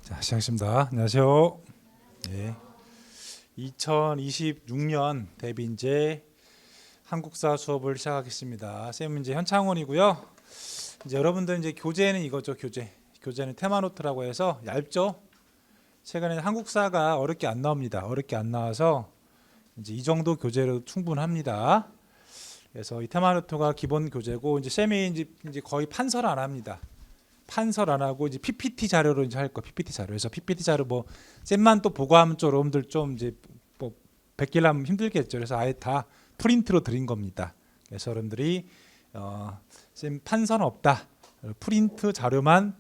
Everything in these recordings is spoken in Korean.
자, 시작하겠습니다. 안녕하세요. 네. 2026년 대비인재 한국사 수업을 시작하겠습니다. 쌤은 이제 현창원이고요. 이제 여러분들 이제 교재는 이거죠. 교재는 테마노트라고 해서 얇죠. 최근에는 한국사가 어렵게 안 나옵니다. 어렵게 안 나와서 이제 이 정도 교재로 충분합니다. 그래서 이 테마노트가 기본 교재고 이제 쌤이 이제 거의 판서를 안 합니다. 판설 안 하고 이제 PPT 자료로 이제 할 거. PPT 자료. 그래서 PPT 자료 뭐 쌤만 또 보고하면 좀 여러분들 좀 이제 뭐 베끼려면 힘들겠죠. 그래서 아예 다 프린트로 드린 겁니다. 그래서 여러분들이 쌤 판서는 없다. 프린트 자료만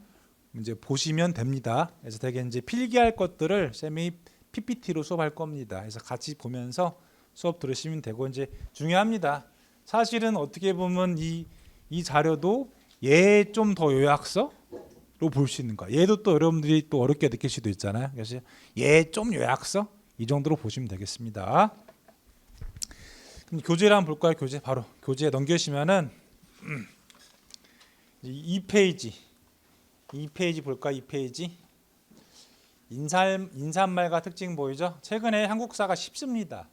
이제 보시면 됩니다. 그래서 되게 이제 필기할 것들을 쌤이 PPT로 수업할 겁니다. 그래서 같이 보면서 수업 들으시면 되고 이제 중요합니다. 사실은 어떻게 보면 이 자료도 얘 좀 더 요약서로 볼 수 있는 거야. 얘도 또 여러분들이 또 어렵게 느낄 수도 있잖아요. 그래서 얘 좀 요약서 이 정도로 보시면 되겠습니다. 그럼 교재를 한번 볼까요? 교재 바로 교재에 넘겨시면은 2페이지 볼까? 2페이지 인사말과 특징 보이죠? 최근에 한국사가 쉽습니다.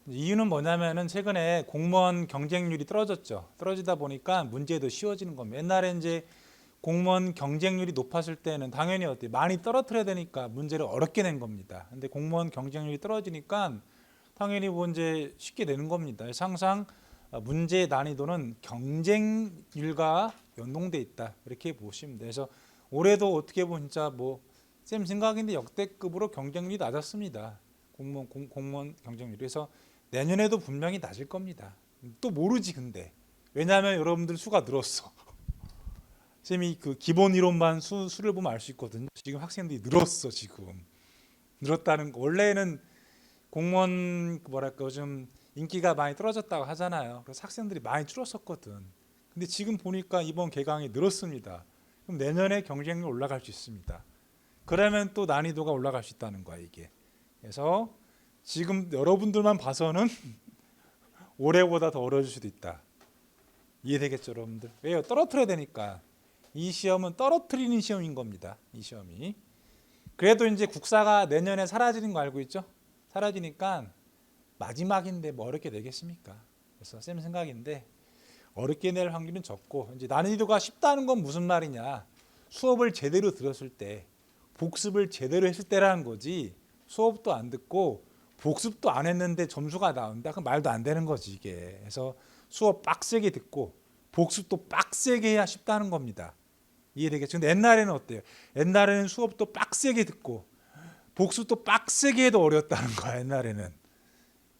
이유는 뭐냐면은 최근에 공무원 경쟁률이 떨어졌죠. 떨어지다 보니까 문제도 쉬워지는 겁니다. 옛날에 이제 공무원 경쟁률이 높았을 때는 당연히 어때 많이 떨어뜨려야 되니까 문제를 어렵게 낸 겁니다. 근데 공무원 경쟁률이 떨어지니까 당연히 문제 쉽게 내는 겁니다. 그래서 항상 문제의 난이도는 경쟁률과 연동돼 있다 이렇게 보시면 돼요. 그래서 올해도 어떻게 보면 진짜 뭐 쌤 생각인데 역대급으로 경쟁률이 낮았습니다. 공무원 경쟁률. 그래서 내년에도 분명히 낮을 겁니다. 또 모르지 근데 왜냐하면 여러분들 수가 늘었어. 쌤이 그 기본 이론만 수를 보면 알 수 있거든요. 지금 학생들이 늘었어. 지금 늘었다는 거. 원래는 공무원 뭐랄까 좀 인기가 많이 떨어졌다고 하잖아요. 그래서 학생들이 많이 줄었었거든. 근데 지금 보니까 이번 개강이 늘었습니다. 그럼 내년에 경쟁률 올라갈 수 있습니다. 그러면 또 난이도가 올라갈 수 있다는 거야 이게. 그래서 지금 여러분들만 봐서는 올해보다 더 어려울 수도 있다. 이해되겠죠 여러분들? 왜요? 떨어뜨려야 되니까. 이 시험은 떨어뜨리는 시험인 겁니다. 이 시험이. 그래도 이제 국사가 내년에 사라지는 거 알고 있죠? 사라지니까 마지막인데 뭐 어렵게 내겠습니까? 그래서 쌤 생각인데 어렵게 낼 확률은 적고 이제 난이도가 쉽다는 건 무슨 말이냐? 수업을 제대로 들었을 때 복습을 제대로 했을 때라는 거지 수업도 안 듣고 복습도 안 했는데 점수가 나온다? 그럼 말도 안 되는 거지 이게. 그래서 수업 빡세게 듣고 복습도 빡세게 해야 쉽다는 겁니다. 이해되겠죠? 근데 옛날에는 어때요? 옛날에는 수업도 빡세게 듣고 복습도 빡세게 해도 어려웠다는 거야 옛날에는.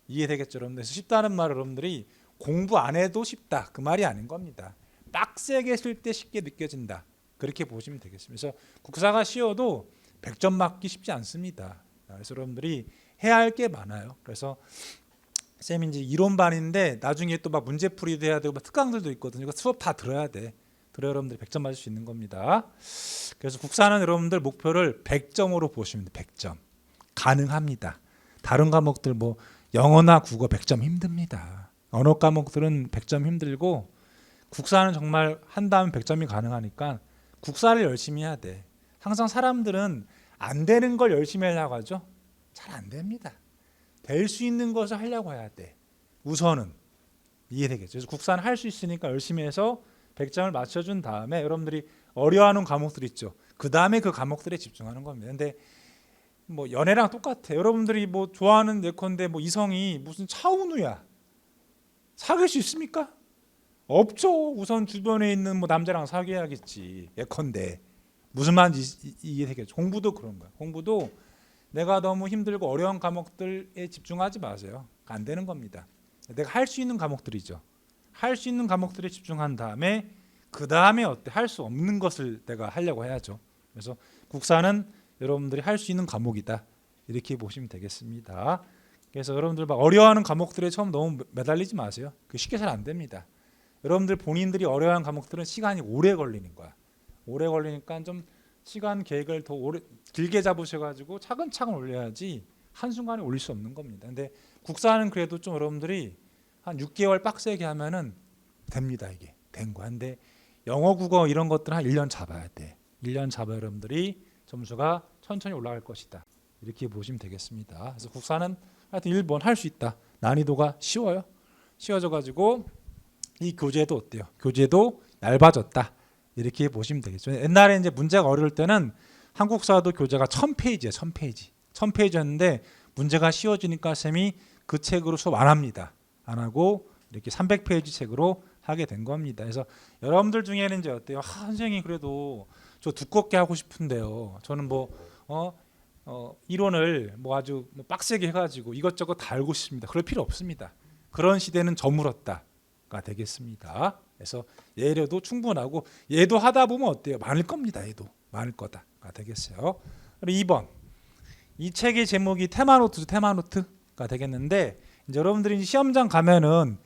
이해되겠죠 여러분들? 그래서 쉽다는 말을 여러분들이 공부 안 해도 쉽다 그 말이 아닌 겁니다. 빡세게 했을 때 쉽게 느껴진다 그렇게 보시면 되겠습니다. 그래서 국사가 쉬워도 100점 맞기 쉽지 않습니다. 그래서 여러분들이 해야 할 게 많아요. 그래서 쌤이 이제 이론반인데 나중에 또 막 문제풀이도 해야 되고 막 특강들도 있거든요. 그러니까 수업 다 들어야 돼. 들어야 여러분들이 100점 맞을 수 있는 겁니다. 그래서 국사는 여러분들 목표를 100점으로 보시면 돼요. 100점. 가능합니다. 다른 과목들 뭐 영어나 국어 100점 힘듭니다. 언어 과목들은 100점 힘들고 국사는 정말 한다면 100점이 가능하니까 국사를 열심히 해야 돼. 항상 사람들은 안 되는 걸 열심히 하려고 하죠. 잘 안 됩니다. 될 수 있는 것을 하려고 해야 돼. 우선은 이해되겠죠. 그래서 국사는 할 수 있으니까 열심히 해서 100점을 맞춰준 다음에 여러분들이 어려워하는 과목들 있죠. 그 다음에 그 과목들에 집중하는 겁니다. 근데 뭐 연애랑 똑같아. 여러분들이 뭐 좋아하는 예컨대 뭐 이성이 무슨 차은우야. 사귈 수 있습니까? 없죠. 우선 주변에 있는 뭐 남자랑 사귀어야겠지. 예컨대 무슨 말인지 이해되겠죠. 공부도 그런 거야. 공부도 내가 너무 힘들고 어려운 과목들에 집중하지 마세요. 안 되는 겁니다. 내가 할 수 있는 과목들이죠. 할 수 있는 과목들에 집중한 다음에 그 다음에 어때? 할 수 없는 것을 내가 하려고 해야죠. 그래서 국사는 여러분들이 할 수 있는 과목이다. 이렇게 보시면 되겠습니다. 그래서 여러분들 막 어려워하는 과목들에 처음 너무 매달리지 마세요. 그 쉽게 잘 안 됩니다. 여러분들 본인들이 어려워하는 과목들은 시간이 오래 걸리는 거야. 오래 걸리니까 좀 시간 계획을 더 길게 잡으셔가지고 차근차근 올려야지 한순간에 올릴 수 없는 겁니다. 근데 국사는 그래도 좀 여러분들이 한 6개월 빡세게 하면은 됩니다. 이게 된 거야. 근데 영어, 국어 이런 것들은 한 1년 잡아야 돼. 1년 잡아 여러분들이 점수가 천천히 올라갈 것이다. 이렇게 보시면 되겠습니다. 그래서 국사는 하여튼 1번 할 수 있다. 난이도가 쉬워요. 쉬워져 가지고 이 교재도 어때요? 교재도 얇아졌다. 이렇게 보시면 되겠죠. 옛날에 이제 문제가 어려울 때는 한국사도 교재가 1000페이지예요. 1000페이지. 1000페이지였는데 문제가 쉬워지니까 쌤이 그 책으로 수업 안 합니다. 안 하고 이렇게 300페이지 책으로 하게 된 겁니다. 그래서 여러분들 중에는 이제 어때요? 선생님 그래도 저 두껍게 하고 싶은데요. 저는 이론을 아주 빡세게 해가지고 이것저것 다 알고 싶습니다. 그럴 필요 없습니다. 그런 시대는 저물었다가 되겠습니다. 그래서 얘도 충분하고 얘도 하다 보면 어때요? 많을 겁니다. 얘도 많을 거다가 되겠어요. 그리고 2번 이 책의 제목이 테마노트가 되겠는데 이제 여러분들이 시험장 가면은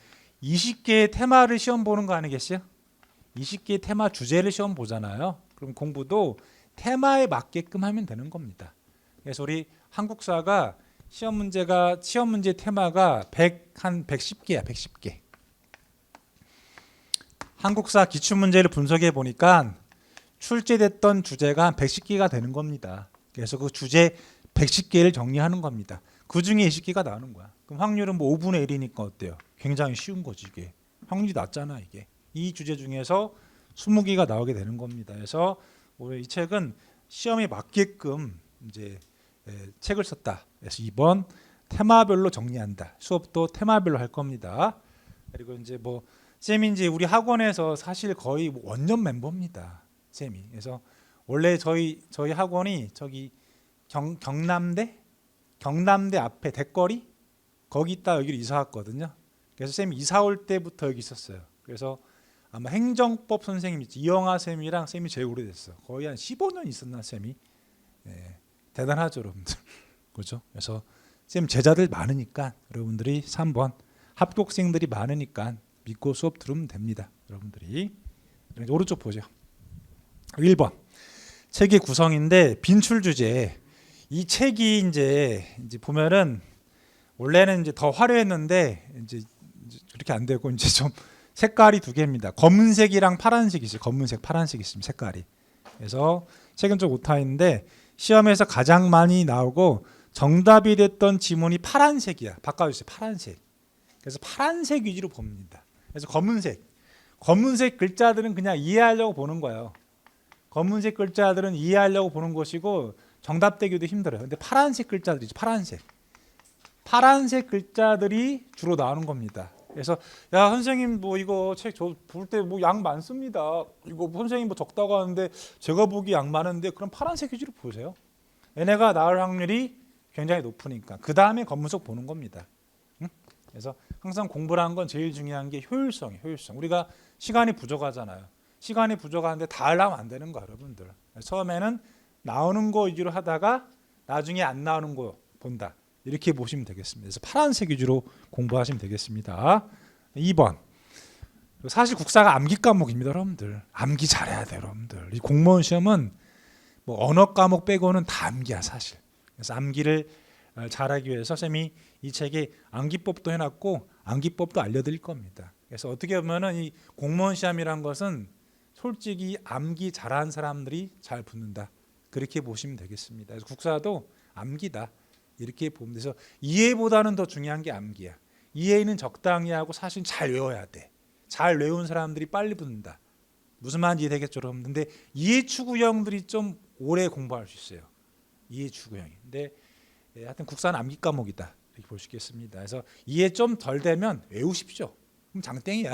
20개의 테마를 시험 보는 거 아니겠어요? 20개의 테마 주제를 시험 보잖아요. 그럼 공부도 테마에 맞게끔 하면 되는 겁니다. 그래서 우리 한국사가 시험 문제 테마가 110개야. 110개. 한국사 기출문제를 분석해 보니까 출제됐던 주제가 한 110개가 되는 겁니다. 그래서 그 주제 110개를 정리하는 겁니다. 그 중에 20개가 나오는 거야. 그럼 확률은 5분의 1이니까 어때요? 굉장히 쉬운 거지 이게. 확률이 낮잖아 이게. 이 주제 중에서 20개가 나오게 되는 겁니다. 그래서 우리 이 책은 시험에 맞게끔 이제 책을 썼다. 그래서 2번 테마별로 정리한다. 수업도 테마별로 할 겁니다. 그리고 이제 쌤이 이제 우리 학원에서 사실 거의 원년 멤버입니다. 쌤이. 그래서 원래 저희 학원이 저기 경남대 앞에 대거리 거기 있다 여기로 이사 왔거든요. 그래서 쌤이 이사 올 때부터 여기 있었어요. 그래서 아마 행정법 선생님 이영하 쌤이랑 쌤이 제일 오래됐어. 거의 한 15년 있었나 쌤이. 대단하죠 여러분들. 그렇죠? 그래서 쌤 제자들 많으니까 여러분들이 3번 합격생들이 많으니까 믿고 수업 들으면 됩니다. 여러분들이. 오른쪽 보죠. 1번 책의 구성인데 빈출 주제. 이 책이 이제 보면은 원래는 이제 더 화려했는데 이제 그렇게 안 되고 이제 좀 색깔이 두 개입니다. 검은색이랑 파란색이 있어요. 검은색, 파란색이 있습니다. 색깔이. 그래서 책은 좀 오타인데 시험에서 가장 많이 나오고 정답이 됐던 지문이 파란색이야. 바꿔주세요. 파란색. 그래서 파란색 위주로 봅니다. 그래서 검은색 글자들은 그냥 이해하려고 보는 거예요. 검은색 글자들은 이해하려고 보는 것이고 정답되기도 힘들어요. 근데 파란색 글자들이죠. 파란색 글자들이 주로 나오는 겁니다. 그래서 야 선생님 이거 책 저 볼 때 양 많습니다. 이거 선생님 적다고 하는데 제가 보기 양 많은데 그럼 파란색 위주로 보세요. 얘네가 나올 확률이 굉장히 높으니까 그 다음에 검은색 보는 겁니다. 그래서 항상 공부라는 건 제일 중요한 게 효율성이에요. 효율성. 우리가 시간이 부족하잖아요. 시간이 부족한데 다 하려면 안 되는 거야 여러분들. 처음에는 나오는 거 위주로 하다가 나중에 안 나오는 거 본다. 이렇게 보시면 되겠습니다. 그래서 파란색 위주로 공부하시면 되겠습니다. 2번. 사실 국사가 암기 과목입니다, 여러분들. 암기 잘해야 돼요, 여러분들. 이 공무원 시험은 언어 과목 빼고는 다 암기야, 사실. 그래서 암기를 잘하기 위해서 쌤이 이 책에 암기법도 해놨고 암기법도 알려드릴 겁니다. 그래서 어떻게 보면은 이 공무원 시험이란 것은 솔직히 암기 잘하는 사람들이 잘 붙는다. 그렇게 보시면 되겠습니다. 그래서 국사도 암기다. 이렇게 보면 돼서 이해보다는 더 중요한 게 암기야. 이해는 적당히 하고 사실 잘 외워야 돼. 잘 외운 사람들이 빨리 붙는다. 무슨 말인지 이해되겠죠, 여러분? 근데 이해 추구형들이 좀 오래 공부할 수 있어요. 이해 추구형이. 근데 하여튼 국사는 암기 과목이다. 이렇게 볼 수 있겠습니다. 그래서 이해 좀 덜 되면 외우십시오. 그럼 장땡이야.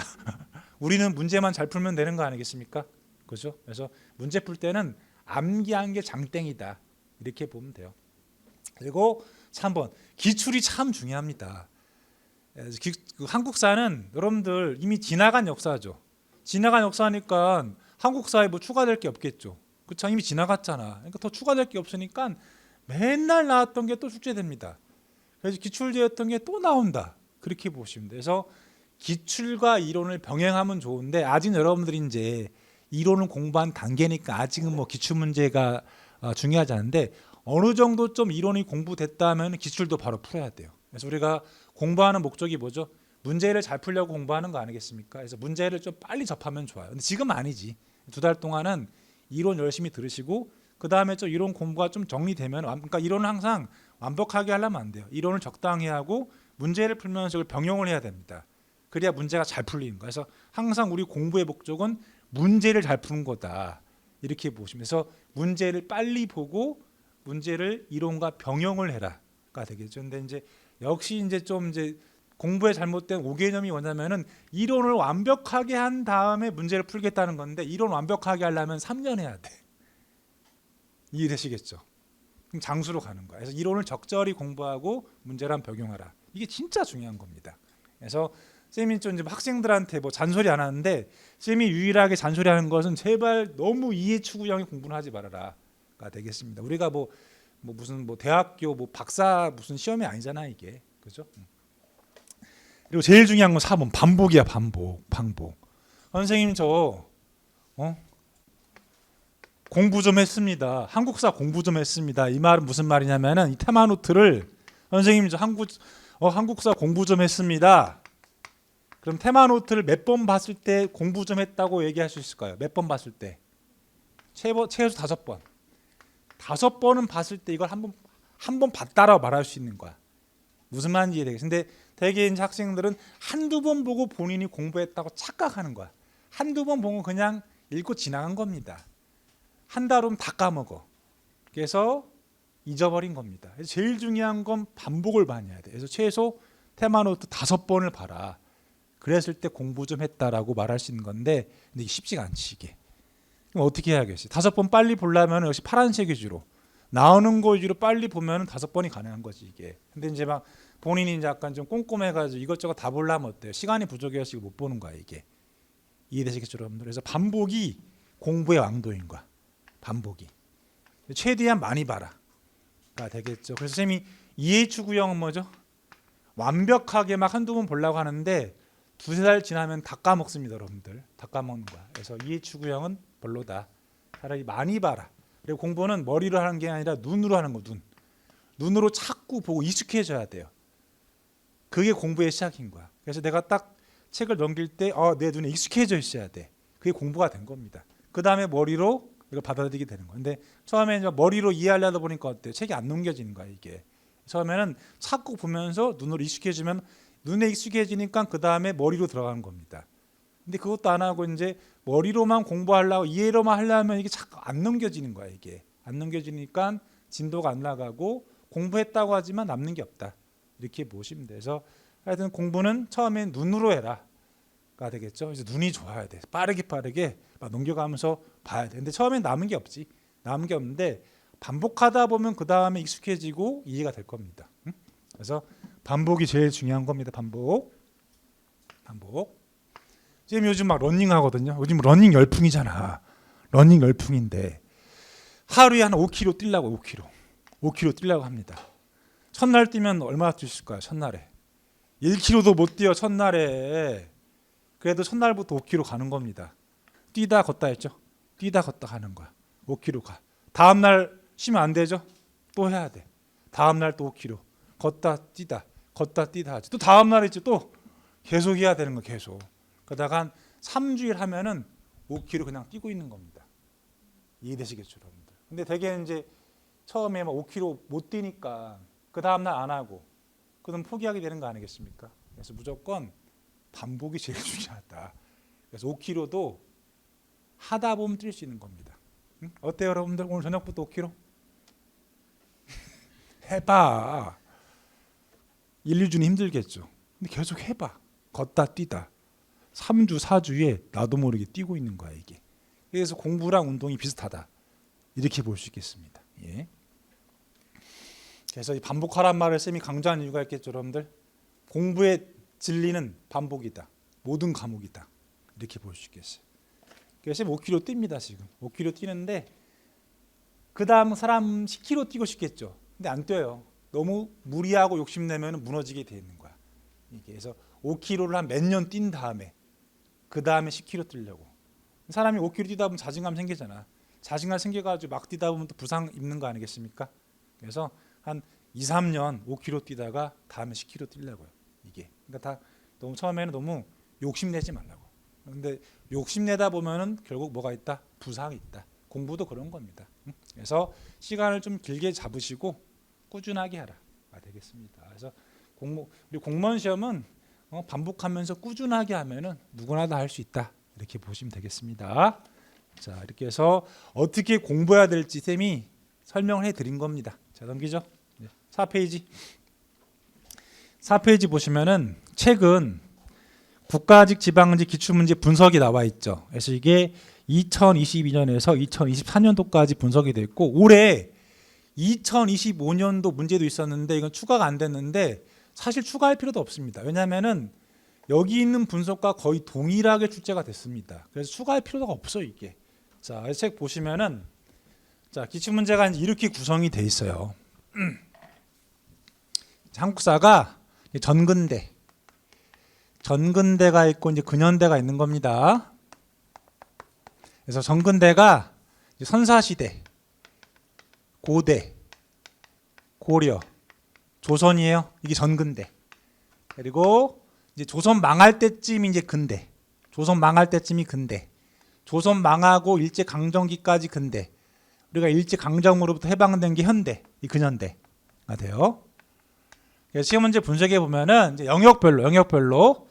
우리는 문제만 잘 풀면 되는 거 아니겠습니까? 그렇죠? 그래서 문제 풀 때는 암기한 게 장땡이다. 이렇게 보면 돼요. 그리고 3번 기출이 참 중요합니다. 한국사는 여러분들 이미 지나간 역사죠. 지나간 역사니까 한국사에 추가될 게 없겠죠. 그렇죠? 이미 지나갔잖아. 그러니까 더 추가될 게 없으니까 맨날 나왔던 게 또 출제됩니다. 그래서 기출제였던 게 또 나온다. 그렇게 보시면 돼요. 그래서 기출과 이론을 병행하면 좋은데 아직 여러분들이 이제 이론을 공부한 단계니까 아직은 기출 문제가 중요하지 않은데 어느 정도 좀 이론이 공부됐다면 기출도 바로 풀어야 돼요. 그래서 우리가 공부하는 목적이 뭐죠? 문제를 잘 풀려고 공부하는 거 아니겠습니까? 그래서 문제를 좀 빨리 접하면 좋아요. 근데 지금 아니지. 2달 동안은 이론 열심히 들으시고 그 다음에 좀 이론 공부가 좀 정리되면, 그러니까 이론은 항상 완벽하게 하려면 안 돼요. 이론을 적당히 하고 문제를 풀면서 이걸 병용을 해야 됩니다. 그래야 문제가 잘 풀리는 거예요. 그래서 항상 우리 공부의 목적은 문제를 잘 푸는 거다. 이렇게 보시면서 문제를 빨리 보고 문제를 이론과 병용을 해라가 되겠죠. 근데 이제 역시 이제 좀 이제 공부에 잘못된 오개념이 뭐냐면은 이론을 완벽하게 한 다음에 문제를 풀겠다는 건데, 이론 완벽하게 하려면 3년 해야 돼. 이해되시겠죠? 그럼 장수로 가는 거야. 그래서 이론을 적절히 공부하고 문제를 한번 적용하라. 이게 진짜 중요한 겁니다. 그래서 쌤이 좀 이제 학생들한테 뭐 잔소리 안 하는데, 쌤이 유일하게 잔소리하는 것은 제발 너무 이해 추구형의 공부는 하지 말아라가 되겠습니다. 우리가 뭐 무슨 뭐 대학교 뭐 박사 무슨 시험이 아니잖아 이게, 그죠? 그리고 제일 중요한 건 4번 반복이야. 반복. 선생님 저 공부 좀 했습니다. 한국사 공부 좀 했습니다. 이 말은 무슨 말이냐면은 이 테마 노트를 선생님 저 한국사 공부 좀 했습니다. 그럼 테마 노트를 몇 번 봤을 때 공부 좀 했다고 얘기할 수 있을까요? 몇 번 봤을 때? 최소 5번. 5번은 봤을 때 이걸 한 번 봤다라고 말할 수 있는 거야. 무슨 말인지 이해되겠어? 근데 대개 이제 학생들은 한두 번 보고 본인이 공부했다고 착각하는 거야. 한두 번 보고 그냥 읽고 지나간 겁니다. 한 달 후면 다 까먹어. 그래서 잊어버린 겁니다. 그래서 제일 중요한 건 반복을 많이 해야 돼. 그래서 최소 테마노트 5번을 봐라. 그랬을 때 공부 좀 했다라고 말할 수 있는 건데, 근데 이게 쉽지가 않지 이게. 그럼 어떻게 해야겠어요? 5번 빨리 보려면 역시 파란색 위주로 나오는 거 위주로 빨리 보면 5번이 가능한 거지 이게. 근데 이제 막 본인이 이제 약간 좀 꼼꼼해가지고 이것저것 다 보려면 어때요? 시간이 부족해서 못 보는 거야 이게. 이해되시겠죠 여러분들? 그래서 반복이 공부의 왕도인 거야. 반복이 최대한 많이 봐라가 되겠죠. 그래서 쌤이 이해 추구형은 뭐죠? 완벽하게 막 한두 번 보려고 하는데 2-3달 지나면 다 까먹습니다 여러분들. 다 까먹는 거야. 그래서 이해 추구형은 별로다. 차라리 많이 봐라. 그리고 공부는 머리로 하는 게 아니라 눈으로 하는 거. 눈으로 자꾸 보고 익숙해져야 돼요. 그게 공부의 시작인 거야. 그래서 내가 딱 책을 넘길 때 내 눈에 익숙해져 있어야 돼. 그게 공부가 된 겁니다. 그 다음에 머리로 이걸 받아들이게 되는 거야. 근데 처음에 이제 머리로 이해하려다 보니까 어때요? 책이 안 넘겨지는 거야 이게. 처음에는 자꾸 보면서 눈으로 익숙해지면, 눈에 익숙해지니까 그 다음에 머리로 들어가는 겁니다. 근데 그것도 안 하고 이제 머리로만 공부하려고 이해로만 하려면 이게 자꾸 안 넘겨지는 거야 이게. 안 넘겨지니까 진도가 안 나가고 공부했다고 하지만 남는 게 없다. 이렇게 보시면 돼서 하여튼 공부는 처음엔 눈으로 해라가 되겠죠. 그래서 눈이 좋아야 돼. 빠르게 막 넘겨가면서 봐야 돼. 근데 처음엔 남은 게 없지. 남은 게 없는데 반복하다 보면 그 다음에 익숙해지고 이해가 될 겁니다. 그래서 반복이 제일 중요한 겁니다. 반복. 지금 요즘 막 러닝 하거든요. 요즘 러닝 열풍이잖아. 러닝 열풍인데 하루에 한 5km 뛰려고 5km 뛰려고 합니다. 첫날 뛰면 얼마나 뛸 수 있을까요? 첫날에 1km도 못 뛰어. 첫날에. 그래도 첫날부터 5km 가는 겁니다. 뛰다 걷다 했죠. 뛰다 걷다 가는 거야. 5km 가. 다음날 쉬면 안 되죠. 또 해야 돼. 다음날 또 5km 걷다 뛰다 하지. 또 다음날 있지. 또 계속 해야 되는 거 계속. 그러다가 한 3주일 하면은 5km 그냥 뛰고 있는 겁니다. 이해되시겠죠 여러분들? 근데 되게 이제 처음에 막 5km 못 뛰니까 그 다음날 안 하고 그럼 포기하게 되는 거 아니겠습니까? 그래서 무조건 반복이 제일 중요하다. 그래서 5km도 하다 보면 뛸 수 있는 겁니다. 어때요 여러분들? 오늘 저녁부터 5km? 해봐. 1, 2주는 힘들겠죠. 근데 계속 해봐. 걷다 뛰다. 3주, 4주에 나도 모르게 뛰고 있는 거야 이게. 그래서 공부랑 운동이 비슷하다. 이렇게 볼 수 있겠습니다. 예. 그래서 이 반복하란 말을 쌤이 강조한 이유가 있겠죠 여러분들. 공부의 진리는 반복이다. 모든 과목이다. 이렇게 볼 수 있겠어요. 그래서 5km 뜁니다 지금. 5km 뛰는데 그 다음 사람 10km 뛰고 싶겠죠. 근데 안 뛰어요. 너무 무리하고 욕심내면 무너지게 돼 있는 거야 이게. 그래서 5km를 한 몇 년 뛴 다음에 그 다음에 10km 뛰려고. 사람이 5km 뛰다 보면 자신감 생기잖아. 자신감 생겨가지고 막 뛰다 보면 또 부상 입는 거 아니겠습니까? 그래서 한 2, 3년 5km 뛰다가 다음에 10km 뛰려고요 이게. 그러니까 다 너무 처음에는 너무 욕심내지 말라고. 근데 욕심내다 보면은 결국 뭐가 있다? 부상이 있다. 공부도 그런 겁니다. 그래서 시간을 좀 길게 잡으시고 꾸준하게 하라 되겠습니다. 그래서 우리 공무원 시험은 반복하면서 꾸준하게 하면은 누구나 다 할 수 있다 이렇게 보시면 되겠습니다. 자, 이렇게 해서 어떻게 공부해야 될지 쌤이 설명을 해드린 겁니다. 자, 넘기죠. 4페이지. 4페이지 보시면은 최근 국가직, 지방직 기출문제 분석이 나와 있죠. 그래서 이게 2022년에서 2024년도까지 분석이 됐고 올해 2025년도 문제도 있었는데 이건 추가가 안 됐는데 사실 추가할 필요도 없습니다. 왜냐하면은 여기 있는 분석과 거의 동일하게 출제가 됐습니다. 그래서 추가할 필요가 없어요 이게. 자, 이 책 보시면은 자 기출문제가 이렇게 구성이 돼 있어요. 한국사가 전근대가 있고 이제 근현대가 있는 겁니다. 그래서 전근대가 선사시대, 고대, 고려, 조선이에요. 이게 전근대. 그리고 이제 조선 망할 때쯤이 이제 근대. 조선 망할 때쯤이 근대. 조선 망하고 일제 강점기까지 근대. 우리가 일제 강점으로부터 해방된 게 현대, 이 근현대가 돼요. 그래서 시험 문제 분석해 보면은 이제 영역별로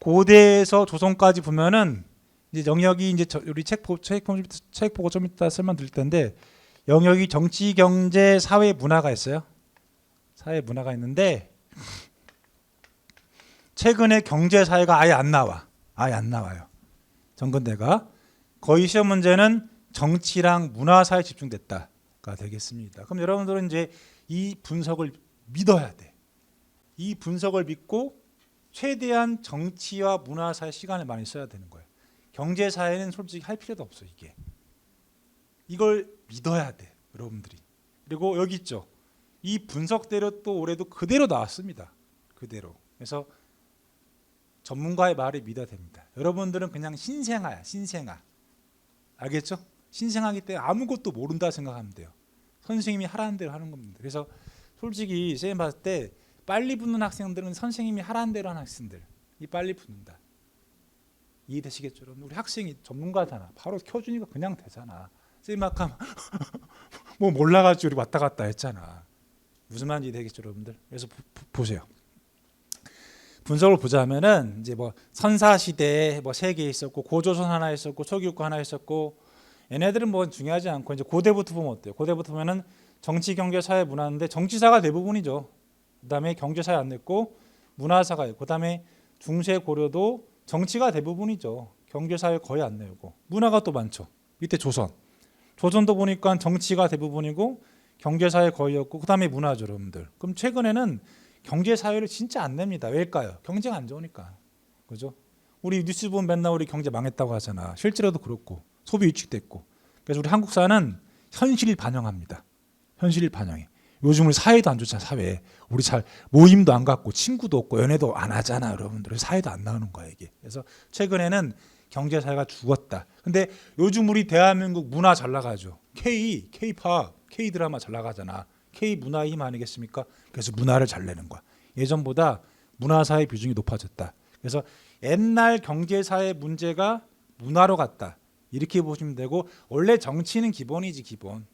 고대에서 조선까지 보면은 이제 영역이 이제 우리 책 보고 좀 이따 설명드릴 텐데 영역이 정치, 경제, 사회, 문화가 있어요. 사회, 문화가 있는데 최근에 경제, 사회가 아예 안 나와요. 전근대가 거의 시험 문제는 정치랑 문화, 사회에 집중됐다가 되겠습니다. 그럼 여러분들은 이제 이 분석을 믿어야 돼. 이 분석을 믿고 최대한 정치와 문화, 사회 시간을 많이 써야 되는 거예요. 경제, 사회는 솔직히 할 필요도 없어 이게. 이걸 믿어야 돼 여러분들이. 그리고 여기 있죠. 이 분석대로 또 올해도 그대로 나왔습니다. 그대로. 그래서 전문가의 말을 믿어야 됩니다. 여러분들은 그냥 신생아야, 신생아. 알겠죠? 신생아기 때문에 아무것도 모른다 생각하면 돼요. 선생님이 하라는 대로 하는 겁니다. 그래서 솔직히 선생님 봤을 때 빨리 붙는 학생들은 선생님이 하라는 대로 하는 학생들 이 빨리 붙는다. 이해되시겠죠? 여러분? 우리 학생이 전문가잖아. 바로 켜주니까 그냥 되잖아. 선생님 아까 뭐 몰라가지고 우리 왔다 갔다 했잖아. 무슨 말인지 이해되겠죠, 여러분들? 그래서 보세요. 분석을 보자면은 이제 뭐 선사시대 뭐 3개 있었고 고조선 하나 있었고 초기국가 하나 있었고 얘네들은 뭐 중요하지 않고 이제 고대부터 보면 어때요? 고대부터 보면은 정치, 경제, 사회, 문화인데 정치사가 대부분이죠. 그다음에 경제사회 안 냈고 문화사가 있고 그다음에 중세 고려도 정치가 대부분이죠. 경제사회 거의 안 내고 문화가 또 많죠. 밑에 조선도 보니까 정치가 대부분이고 경제사회 거의였고 그다음에 문화죠, 여러분들. 그럼 최근에는 경제사회를 진짜 안 냅니다. 왜일까요? 경제가 안 좋으니까. 그죠? 우리 뉴스 보면 맨날 우리 경제 망했다고 하잖아. 실제로도 그렇고 소비 위축됐고. 그래서 우리 한국사는 현실을 반영합니다. 현실을 반영해. 요즘 우리 사회도 안 좋잖아. 사회. 우리 잘 모임도 안 갖고 친구도 없고 연애도 안 하잖아, 여러분들. 사회도 안 나오는 거야 이게. 그래서 최근에는 경제사회가 죽었다. 근데 요즘 우리 대한민국 문화 잘 나가죠. K-팝, K-드라마 잘 나가잖아. K-문화의 힘 아니겠습니까? 그래서 문화를 잘 내는 거야. 예전보다 문화사회 비중이 높아졌다. 그래서 옛날 경제사회 문제가 문화로 갔다. 이렇게 보시면 되고 원래 정치는 기본이지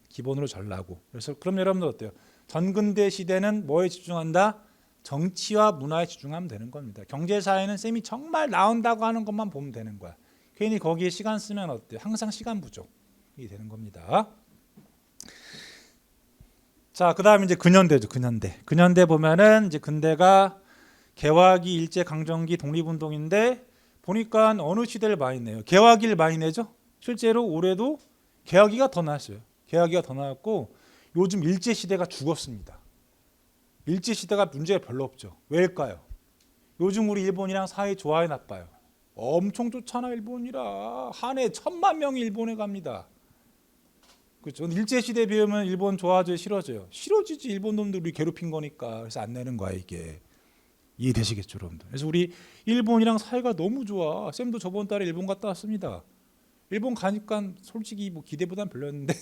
기본으로 잘 나고. 그래서 그럼 여러분들 어때요? 전근대 시대는 뭐에 집중한다? 정치와 문화에 집중하면 되는 겁니다. 경제사회는 쌤이 정말 나온다고 하는 것만 보면 되는 거야. 괜히 거기에 시간 쓰면 어때요? 항상 시간 부족이 되는 겁니다. 자, 그다음에 이제 근현대죠. 근현대 보면은 이제 근대가 개화기, 일제 강점기, 독립운동인데 보니까 어느 시대를 많이 내요? 개화기를 많이 내죠. 실제로 올해도 개화기가 더 나왔어요. 개화기가 더 나왔고 요즘 일제 시대가 죽었습니다. 일제 시대가 문제가 별로 없죠. 왜일까요? 요즘 우리 일본이랑 사이 좋아요, 나빠요? 엄청 좋잖아. 일본이라 한 해 1000만 명이 일본에 갑니다. 그렇죠. 일제 시대에 비하면 일본 좋아져요, 싫어져요? 싫어지지. 일본 놈들이 괴롭힌 거니까. 그래서 안 내는 거야 이게. 이해되시겠죠, 여러분들? 그래서 우리 일본이랑 사이가 너무 좋아. 쌤도 저번 달에 일본 갔다 왔습니다. 일본 가니까 솔직히 뭐 기대보단 별로였는데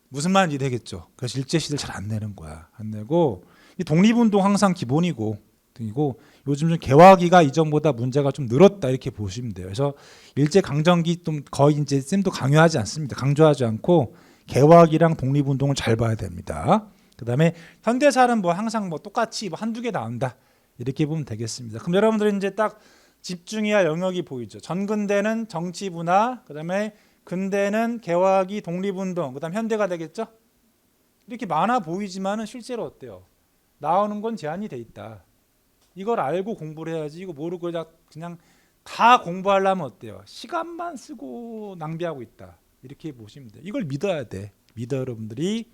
무슨 말인지 되겠죠. 그래서 일제 시대를 잘 안 내는 거야. 안 내고 이 독립운동 항상 기본이고 등이고 요즘 좀 개화기가 이전보다 문제가 좀 늘었다 이렇게 보시면 돼요. 그래서 일제 강점기 좀 거의 이제 쌤도 강요하지 않습니다. 강조하지 않고 개화기랑 독립운동을 잘 봐야 됩니다. 그다음에 현대사는 뭐 항상 뭐 똑같이 뭐 한두 개 나온다 이렇게 보면 되겠습니다. 그럼 여러분들이 이제 딱 집중해야 할 영역이 보이죠. 전근대는 정치문화, 그다음에 근대는 개화기, 독립운동, 그다음 현대가 되겠죠. 이렇게 많아 보이지만은 실제로 어때요? 나오는 건 제한이 돼 있다. 이걸 알고 공부를 해야지. 이거 모르고 그냥 다 공부하려면 어때요? 시간만 쓰고 낭비하고 있다. 이렇게 보시면 돼요. 이걸 믿어야 돼. 믿어 여러분들이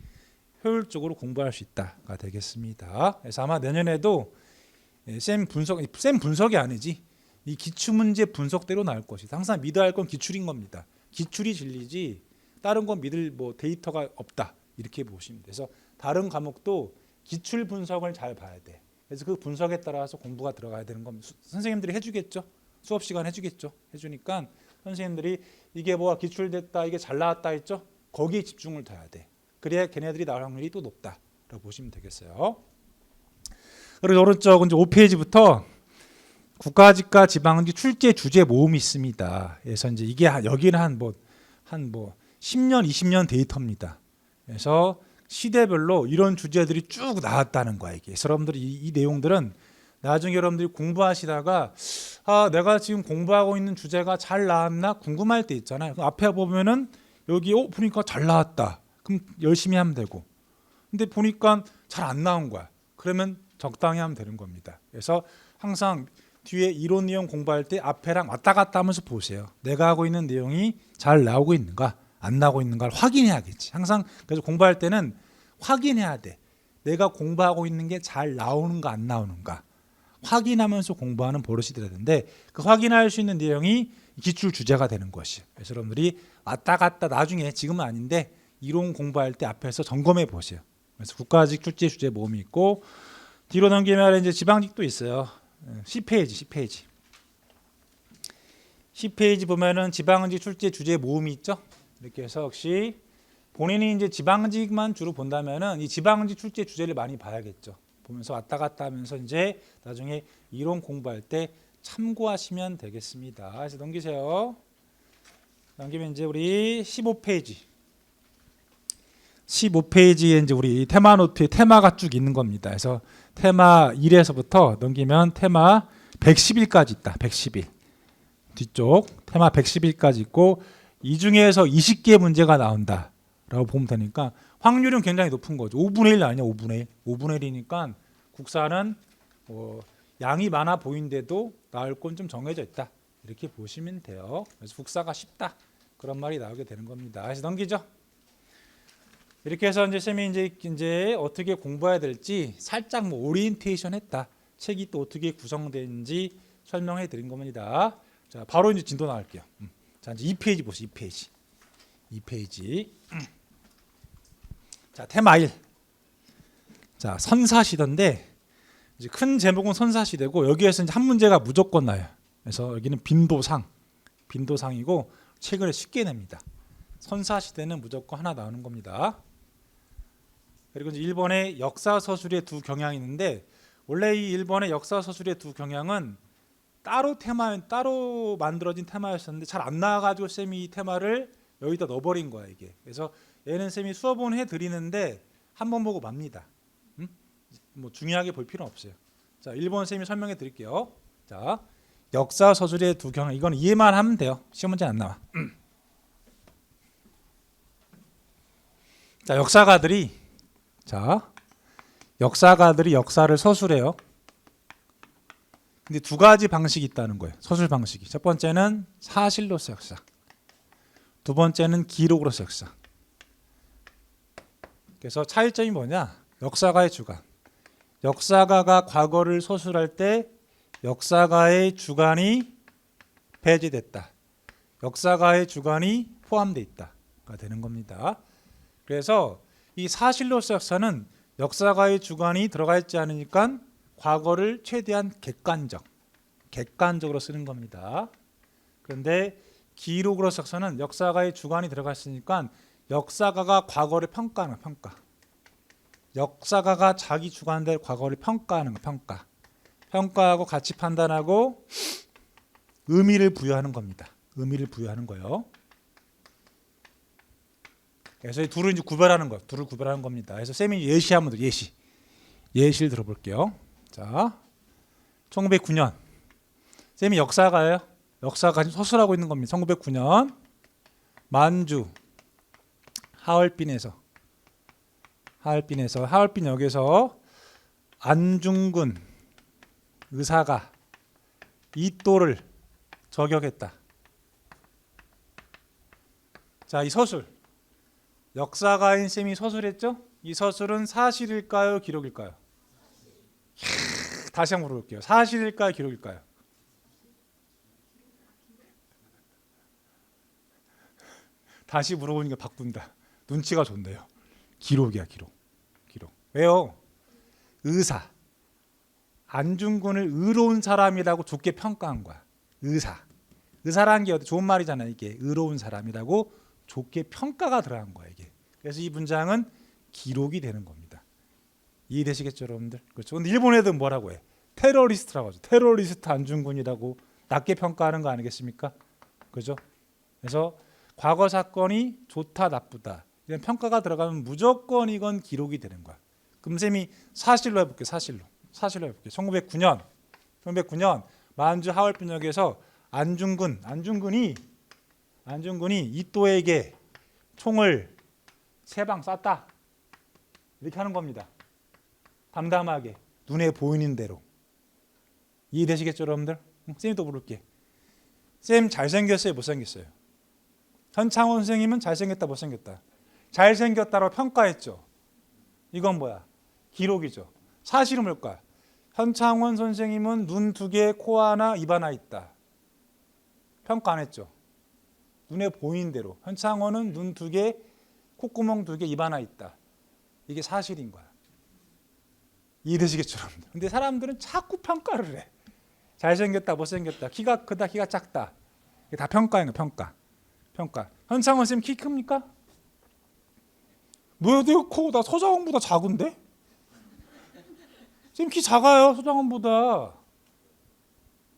효율적으로 공부할 수 있다가 되겠습니다. 그래서 아마 내년에도 쌤 분석이 아니지. 이 기출문제 분석대로 나올 것이다. 항상 믿어야 할 건 기출인 겁니다. 기출이 진리지 다른 건 믿을 뭐 데이터가 없다. 이렇게 보시면 돼요. 그래서 다른 과목도 기출 분석을 잘 봐야 돼. 그래서 그 분석에 따라서 공부가 들어가야 되는 겁니다. 선생님들이 해주겠죠. 수업 시간 해주겠죠. 해주니까 선생님들이 이게 뭐가 기출됐다, 이게 잘 나왔다 했죠. 거기에 집중을 둬야 돼. 그래야 걔네들이 나올 확률이 또 높다라고 보시면 되겠어요. 그리고 오른쪽 이제 5페이지부터 국가직과 지방직 출제 주제 모음이 있습니다. 그래서 이제 이게 여기는 한 10년, 20년 데이터입니다. 그래서 시대별로 이런 주제들이 쭉 나왔다는 거야. 이게. 그래서 여러분들이 이 내용들은 나중에 여러분들이 공부하시다가 내가 지금 공부하고 있는 주제가 잘 나왔나 궁금할 때 있잖아요. 앞에 보면은 여기 보니까 잘 나왔다. 그럼 열심히 하면 되고. 근데 보니까 잘 안 나온 거야. 그러면 적당히 하면 되는 겁니다. 그래서 항상 뒤에 이론 내용 공부할 때 앞에랑 왔다 갔다 하면서 보세요. 내가 하고 있는 내용이 잘 나오고 있는가 안 나오고 있는가를 확인해야겠지. 항상 그래서 공부할 때는 확인해야 돼. 내가 공부하고 있는 게 잘 나오는가 안 나오는가 확인하면서 공부하는 버릇이 들어야 되는데 그 확인할 수 있는 내용이 기출 주제가 되는 것이에요. 그래서 여러분들이 왔다 갔다 나중에 지금은 아닌데 이론 공부할 때 앞에서 점검해 보세요. 그래서 국가직 출제 주제 모음이 있고 뒤로 넘기면 이제 지방직도 있어요. 10페이지. 10페이지 보면은 지방직 출제 주제 모음이 있죠. 이렇게 해서 역시 본인이 이제 지방직만 주로 본다면은 이 지방직 출제 주제를 많이 봐야겠죠. 보면서 왔다 갔다 하면서 이제 나중에 이론 공부할 때 참고하시면 되겠습니다. 그래서 넘기세요. 넘기면 이제 우리 15페이지. 15페이지에 이제 우리 테마 노트에 테마가 쭉 있는 겁니다. 그래서 테마 1에서부터 넘기면 테마 110일까지 있다. 110일. 뒤쪽 테마 110일까지 있고 이 중에서 20개 문제가 나온다라고 보면 되니까 확률은 굉장히 높은 거죠. 5분의 1 아니야. 5분의 1. 5분의 1이니까 국사는 양이 많아 보이는데도 나올 건 좀 정해져 있다. 이렇게 보시면 돼요. 그래서 국사가 쉽다. 그런 말이 나오게 되는 겁니다. 그래서 넘기죠. 이렇게 해서 이제 쌤이 이제 어떻게 공부해야 될지 살짝 오리엔테이션 했다. 책이 또 어떻게 구성되는지 설명해 드린 겁니다. 자, 바로 이제 진도 나갈게요. 자, 이제 2페이지 보세요. 2페이지. 자, 테마 1. 자, 선사시대인데 이제 큰 제목은 선사시대고 여기에서 이제 한 문제가 무조건 나요. 그래서 여기는 빈도상이고 최근에 쉽게 냅니다. 선사시대는 무조건 하나 나오는 겁니다. 그리고 이제 일본의 역사 서술의 두 경향이 있는데 원래 이 일본의 역사 서술의 두 경향은 따로 만들어진 테마였었는데 잘 안 나와가지고 쌤이 이 테마를 여기다 넣어버린 거야 이게. 그래서 얘는 쌤이 수업은 해드리는데 한번 보고 맙니다. 뭐 중요하게 볼 필요는 없어요. 자, 일본 쌤이 설명해 드릴게요. 자, 역사 서술의 두 경향 이건 이해만 하면 돼요. 시험 문제 안 나와. 자, 역사가들이 역사를 서술해요. 근데 두 가지 방식이 있다는 거예요. 서술 방식이. 첫 번째는 사실로서 역사. 두 번째는 기록으로서 역사. 그래서 차이점이 뭐냐? 역사가의 주관. 역사가가 과거를 서술할 때 역사가의 주관이 배제됐다. 역사가의 주관이 포함되어 있다가 되는 겁니다. 그래서 이 사실로서 역사는 역사가의 주관이 들어가 있지 않으니까 과거를 최대한 객관적으로 쓰는 겁니다. 그런데 기록으로서 역사는 역사가의 주관이 들어가 있으니까 역사가가 과거를 평가하는 거, 평가. 역사가가 자기 주관대로 과거를 평가하는 거, 평가. 평가하고 같이 판단하고 의미를 부여하는 겁니다. 의미를 부여하는 거예요. 그래서 이 둘을 이제 구별하는 거, 둘을 구별하는 겁니다. 그래서 쌤이 예시 한번 더 예시를 들어볼게요. 자, 1909년 쌤이 역사가예요. 역사가 지금 서술하고 있는 겁니다. 1909년 만주 하얼빈 역에서 안중근 의사가 이또를 저격했다. 자, 이 서술 역사가인 쌤이 서술했죠? 이 서술은 사실일까요? 기록일까요? 다시 한번 물어볼게요. 사실일까요? 기록일까요? 다시 물어보니까 바꾼다. 눈치가 좋네요. 기록이야, 기록. 왜요? 의사. 안중근을 의로운 사람이라고 좋게 평가한 거야. 의사라는 게 좋은 말이잖아요. 이게 의로운 사람이라고 좋게 평가가 들어간 거야, 이게. 그래서 이 문장은 기록이 되는 겁니다. 이해되시겠죠, 여러분들? 그렇죠. 근데 일본 애들 뭐라고 해? 테러리스트라고 하죠. 테러리스트 안중근이라고 낮게 평가하는 거 아니겠습니까? 그죠? 그래서 과거 사건이 좋다, 나쁘다 이런 평가가 들어가면 무조건 이건 기록이 되는 거야. 그럼 쌤이 사실로 해볼게요. 사실로 해볼게요. 1909년 만주 하얼빈역에서 안중근이 이또에게 총을 3방 쐈다. 이렇게 하는 겁니다. 담담하게 눈에 보이는 대로. 이해되시겠죠, 여러분들? 쌤이 또 물을게. 쌤 잘생겼어요, 못생겼어요? 현창원 선생님은 잘생겼다, 못생겼다? 잘생겼다로 평가했죠. 이건 뭐야? 기록이죠. 사실은 뭘까? 현창원 선생님은 눈 2개, 코 하나, 입 하나 있다. 평가 안 했죠. 눈에 보이는 대로. 현창원은 눈 2개, 콧구멍 2개, 입 하나 있다. 이게 사실인 거야. 이해되시겠죠, 여러분들? 근데 사람들은 자꾸 평가를 해. 잘생겼다, 못생겼다, 키가 크다, 키가 작다. 이게 다 평가인 거야, 평가. 현창원 쌤 키 큽니까? 뭐야, 내가 커? 나 서장훈보다 작은데? 쌤 키 작아요, 서장훈보다.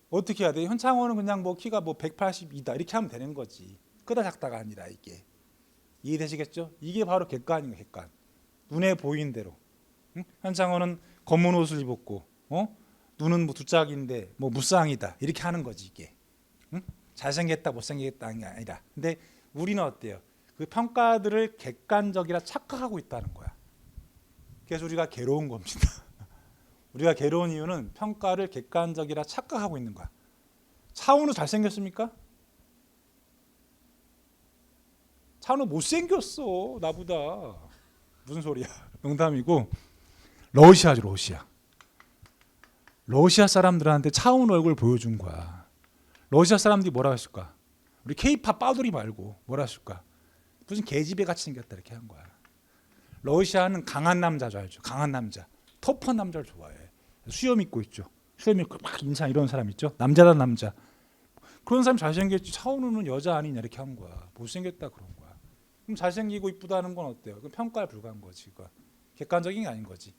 어떻게 해야 돼? 현창원은 그냥 뭐 키가 뭐 182다 이렇게 하면 되는 거지. 크다 작다가 아니라 이게. 이해되시겠죠? 이게 바로 객관인 거예요, 객관. 눈에 보이는 대로. 응? 현창원은 검은 옷을 입었고, 눈은 뭐 두짝인데 뭐 무쌍이다 이렇게 하는 거지 이게. 응? 잘생겼다 못생겼다 게 아니라. 근데 우리는 어때요? 그 평가들을 객관적이라 착각하고 있다는 거야. 그래서 우리가 괴로운 겁니다. 우리가 괴로운 이유는 평가를 객관적이라 착각하고 있는 거야. 차은우 잘생겼습니까? 차은우 못생겼어, 나보다. 무슨 소리야? 농담이고. 러시아죠, 러시아 사람들한테 차은우 얼굴 보여준 거야. 러시아 사람들이 뭐라고 했을까? 우리 케이팝 빠돌이 말고 뭐라 했을까? 무슨 개집애 같이 생겼다 이렇게 한 거야. 러시아는 강한 남자 좋아하죠. 강한 남자, 터프한 남자를 좋아해. 수염 입고 있죠. 수염 입고 막 인상 이런 사람 있죠. 남자다 남자. 그런 사람 잘생겼지. 차은우는 여자 아니냐 이렇게 한 거야. 못생겼다 그런 거야. 그럼 잘생기고 이쁘다는 건 어때요? 그럼 평가에 불과한 거지. 그거 객관적인 게 아닌 거지.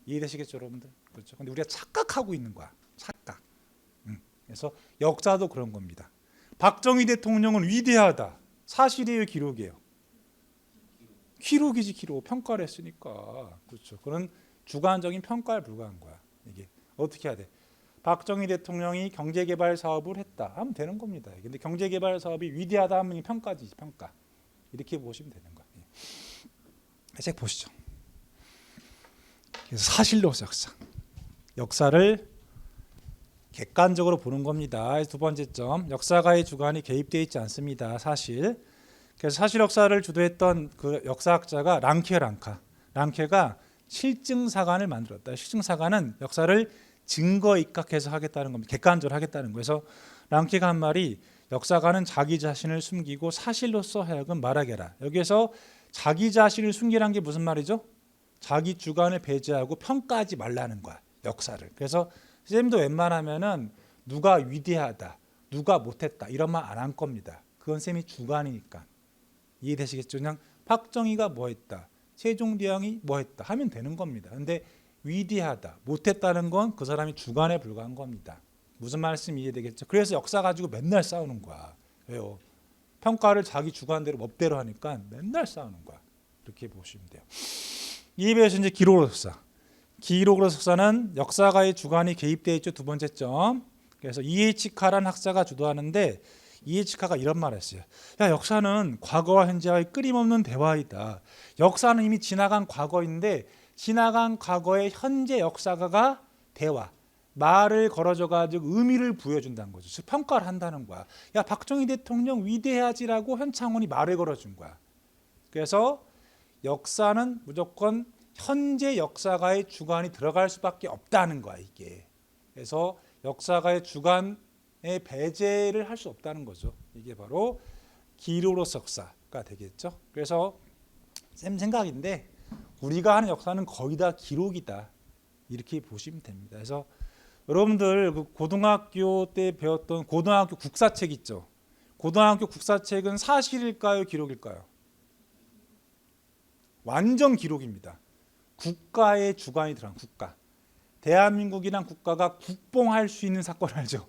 이해되시겠죠, 여러분들? 그렇죠. 근데 우리가 착각하고 있는 거야. 착각. 그래서 역사도 그런 겁니다. 박정희 대통령은 위대하다. 사실이에요, 기록이에요? 기록이지, 기록. 평가를 했으니까. 그렇죠. 그런 주관적인 평가에 불과한 거야. 이게 어떻게 해야 돼? 박정희 대통령이 경제개발 사업을 했다 하면 되는 겁니다. 근데 경제개발 사업이 위대하다 하면 평가지, 평가. 이렇게 보시면 되는 거야. 책 보시죠. 그래서 사실로서 역사를 객관적으로 보는 겁니다. 두 번째 점, 역사가의 주관이 개입되어 있지 않습니다. 사실. 그래서 사실 역사를 주도했던 그 역사학자가 랑케가 실증사관을 만들었다. 실증사관은 역사를 증거 입각해서 하겠다는 겁니다. 객관적으로 하겠다는 거예요. 그래서 랑케가 한 말이 역사가는 자기 자신을 숨기고 사실로서 하여금 말하게 하라. 여기에서 자기 자신을 숨기란 게 무슨 말이죠? 자기 주관을 배제하고 평가하지 말라는 거야, 역사를. 그래서 쌤도 웬만하면은 누가 위대하다, 누가 못했다 이런 말 안 할 겁니다. 그건 쌤이 주관이니까. 이해되시겠죠? 그냥 박정희가 뭐 했다, 세종대왕이 뭐 했다 하면 되는 겁니다. 근데 위대하다. 못했다는 건 그 사람이 주관에 불과한 겁니다. 무슨 말씀 이해되겠죠? 그래서 역사 가지고 맨날 싸우는 거야. 왜요? 평가를 자기 주관대로 멋대로 하니까 맨날 싸우는 거야. 이렇게 보시면 돼요. 이에 비해서 이제 기록으로 석사. 기록으로 석사는 역사가의 주관이 개입되어 있죠. 두 번째 점. 그래서 E.H. 카라는 학자가 주도하는데 E.H. 카가 이런 말을 했어요. 야, 역사는 과거와 현재와의 끊임없는 대화이다. 역사는 이미 지나간 과거인데 지나간 과거의 현재 역사가가 대화, 말을 걸어줘 가지고 의미를 부여준다는 거죠. 즉 평가를 한다는 거야. 야, 박정희 대통령 위대하지라고 현창원이 말을 걸어준 거야. 그래서 역사는 무조건 현재 역사가의 주관이 들어갈 수밖에 없다는 거야, 이게. 그래서 역사가의 주관에 배제를 할 수 없다는 거죠. 이게 바로 기록으로 석사가 되겠죠. 그래서 쌤 생각인데 우리가 하는 역사는 거의 다 기록이다. 이렇게 보시면 됩니다. 그래서 여러분들 그 고등학교 때 배웠던 고등학교 국사책 있죠. 고등학교 국사책은 사실일까요, 기록일까요? 완전 기록입니다. 국가의 주관이 들어간 국가. 대한민국이란 국가가 국뽕할 수 있는 사건 알죠?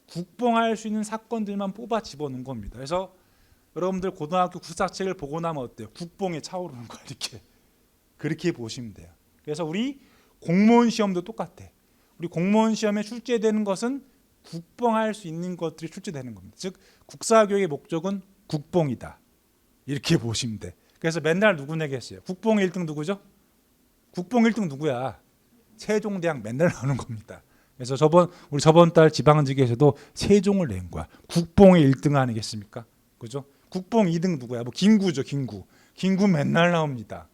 국뽕할 수 있는 사건들만 뽑아 집어넣은 겁니다. 그래서 여러분들 고등학교 국사책을 보고 나면 어때요? 국뽕에 차오르는 거 이렇게. 그렇게 보시면 돼요. 그래서 우리 공무원 시험도 똑같아. 우리 공무원 시험에 출제되는 것은 국뽕할 수 있는 것들이 출제되는 겁니다. 즉 국사교육의 목적은 국뽕이다. 이렇게 보시면 돼. 그래서 맨날 누구 내겠어요? 국뽕 1등 누구죠? 국뽕 1등 누구야? 세종대왕 맨날 나오는 겁니다. 그래서 우리 저번 달 지방직에서도 세종을 낸 거야. 국뽕의 1등 아니겠습니까? 그죠? 국뽕 2등 누구야? 뭐 김구죠, 김구. 김구 맨날 나옵니다.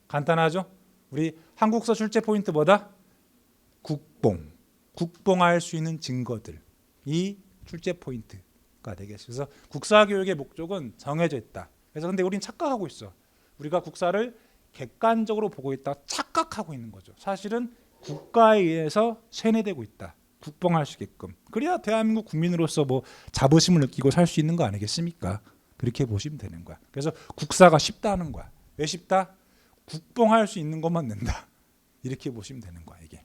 간단하죠? 우리 한국사 출제 포인트 뭐다? 국뽕. 국뽕할 수 있는 증거들. 이 출제 포인트가 되겠어요. 그래서 국사교육의 목적은 정해져 있다. 그래서 근데 우린 착각하고 있어. 우리가 국사를 객관적으로 보고 있다 착각하고 있는 거죠. 사실은 국가에 의해서 세뇌되고 있다. 국뽕할 수 있게끔. 그래야 대한민국 국민으로서 뭐 자부심을 느끼고 살 수 있는 거 아니겠습니까? 그렇게 보시면 되는 거야. 그래서 국사가 쉽다는 거야. 왜 쉽다? 국뽕할 수 있는 것만 낸다. 이렇게 보시면 되는 거야, 이게.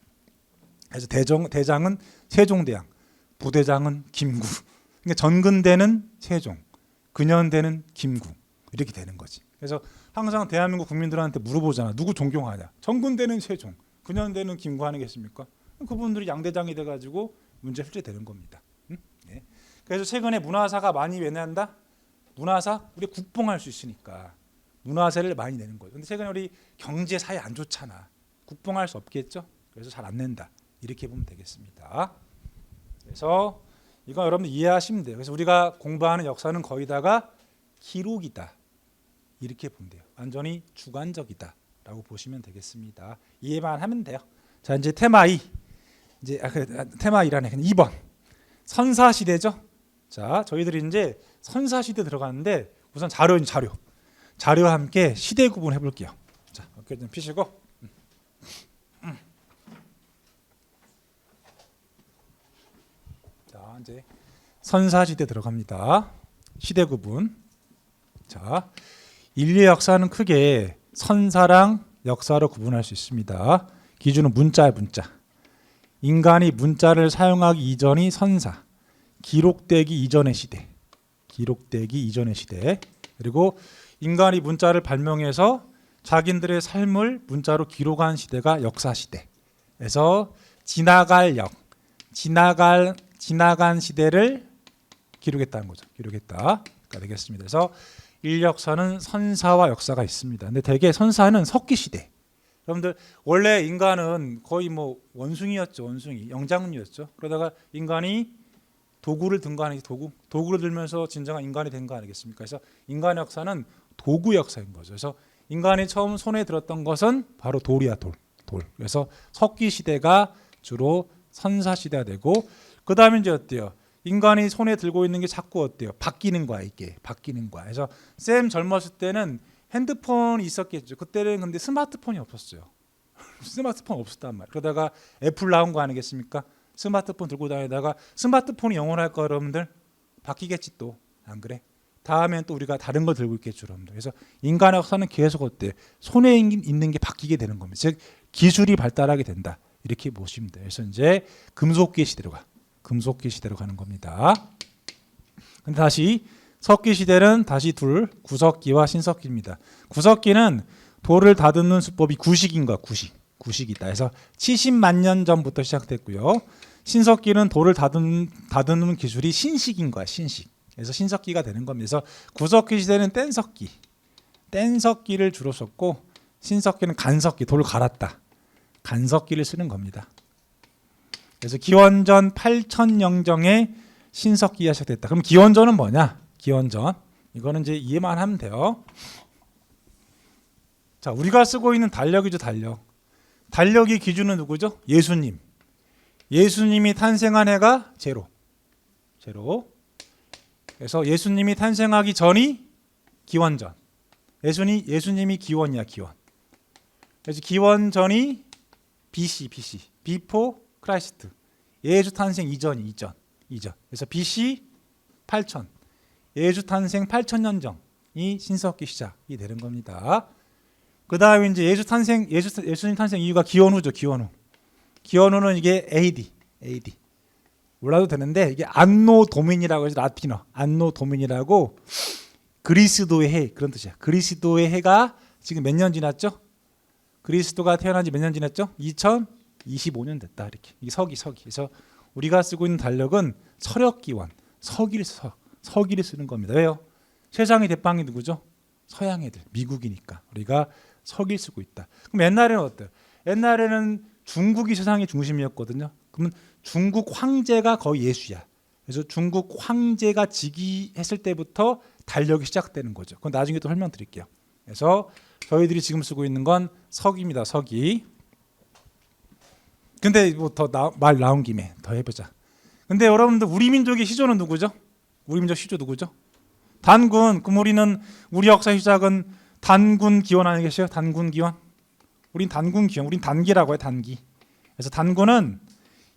그래서 대장은 세종대왕, 부대장은 김구. 그러니까 전근대는 세종, 근현대는 김구. 이렇게 되는 거지. 그래서 항상 대한민국 국민들한테 물어보잖아. 누구 존경하냐? 전근대는 세종, 근현대는 김구 아니겠습니까? 그분들이 양대장이 돼가지고 문제 출제되는 겁니다. 응? 네. 그래서 최근에 문화사가 많이 왜 낸다? 문화사 우리 국뽕할 수 있으니까 문화세를 많이 내는 거예요. 근데 최근에 우리 경제 사회 안 좋잖아. 국뽕할 수 없겠죠? 그래서 잘 안 낸다. 이렇게 보면 되겠습니다. 그래서 이거 여러분들 이해하시면 돼요. 그래서 우리가 공부하는 역사는 거의 다가 기록이다. 이렇게 보면 돼요. 완전히 주관적이다라고 보시면 되겠습니다. 이해만 하면 돼요. 자, 이제 테마 2. 이제 테마 2라네. 2번. 선사 시대죠. 자, 저희들이 이제 선사 시대 들어가는데 우선 자료와 함께 시대 구분해 볼게요. 자, 어깨 좀 펴시고. 자, 이제 선사 시대 들어갑니다. 시대 구분. 자, 인류의 역사는 크게 선사랑 역사로 구분할 수 있습니다. 기준은 문자야, 문자. 인간이 문자를 사용하기 이전이 선사. 기록되기 이전의 시대. 기록되기 이전의 시대. 그리고 인간이 문자를 발명해서 자기들의 삶을 문자로 기록한 시대가 역사 시대. 그래서 지나간 시대를 기록했다는 거죠. 기록했다가 되겠습니다. 그래서 인류 역사는 선사와 역사가 있습니다. 근데 대개 선사는 석기 시대. 여러분들 원래 인간은 거의 뭐 원숭이였죠. 원숭이, 영장류였죠. 그러다가 인간이 도구를 든 거 아니겠어요? 도구를 들면서 진정한 인간이 된 거 아니겠습니까? 그래서 인간의 역사는 도구 역사인 거죠. 그래서 인간이 처음 손에 들었던 것은 바로 돌이야, 돌. 그래서 석기 시대가 주로 선사 시대가 되고, 그 다음에 이제 어때요? 인간이 손에 들고 있는 게 자꾸 어때요? 바뀌는 거야, 이게. 바뀌는 거야. 그래서 쌤 젊었을 때는 핸드폰이 있었겠죠. 그때는 근데 스마트폰이 없었어요. 스마트폰 없었단 말이에요. 그러다가 애플 나온 거 아니겠습니까? 스마트폰 들고 다니다가 스마트폰이 영원할까 여러분들? 바뀌겠지 또. 안 그래? 다음엔 또 우리가 다른 거 들고 있겠죠, 여러분들. 그래서 인간의 역사는 계속 어때? 손에 있는 게 바뀌게 되는 겁니다. 즉 기술이 발달하게 된다. 이렇게 보시면 돼요. 그래서 이제 금속기 시대로 가는 겁니다. 근데 다시 석기 시대는 다시 둘, 구석기와 신석기입니다. 구석기는 돌을 다듬는 수법이 구식이다. 그래서 70만 년 전부터 시작됐고요. 신석기는 돌을 다듬는 기술이 신식. 그래서 신석기가 되는 겁니다. 그래서 구석기 시대는 뗀석기를 주로 썼고, 신석기는 간석기, 돌을 갈았다. 간석기를 쓰는 겁니다. 그래서 기원전 8000년경에 신석기가 시작됐다. 그럼 기원전은 뭐냐? 기원전. 이거는 이제 이해만 하면 돼요. 자, 우리가 쓰고 있는 달력이죠, 달력. 달력의 기준은 누구죠? 예수님. 예수님이 탄생한 해가 제로. 그래서 예수님이 탄생하기 전이 기원전. 예수님이 기원이야, 기원. 그래서 기원전이 BC. Before Christ. 예수 탄생 이전. 그래서 BC 8000. 예수 탄생 8000년 전이 신석기 시작이 되는 겁니다. 그 다음에 이제 예수님 탄생 이유가 기원후죠. 기원후는 이게 AD. 몰라도 되는데 이게 안노 도민이라고 해서 라틴어 안노 도민이라고 그리스도의 해 그런 뜻이야. 그리스도의 해가 지금 몇 년 지났죠? 그리스도가 태어난 지 몇 년 지났죠? 2025년 됐다. 이렇게. 이 서기. 그래서 우리가 쓰고 있는 달력은 서력기원, 서기를 쓰는 겁니다. 왜요? 세상의 대빵이 누구죠? 서양 애들, 미국이니까 우리가 서기를 쓰고 있다. 그럼 옛날에는 어때요? 옛날에는 중국이 세상의 중심이었거든요. 그러면 중국 황제가 거의 예수야. 그래서 중국 황제가 즉위했을 때부터 달력이 시작되는 거죠. 그건 나중에 또 설명드릴게요. 그래서 저희들이 지금 쓰고 있는 건 서기입니다. 서기. 근데 뭐 더 말 나온 김에 더 해보자. 근데 여러분들 우리 민족의 시조는 누구죠? 우리 민족 시조 누구죠? 단군. 그럼 우리 역사 시작은 단군 기원 아니겠어요? 단군 기원. 우린 단군 기원. 우린 단기라고 해. 단기. 그래서 단군은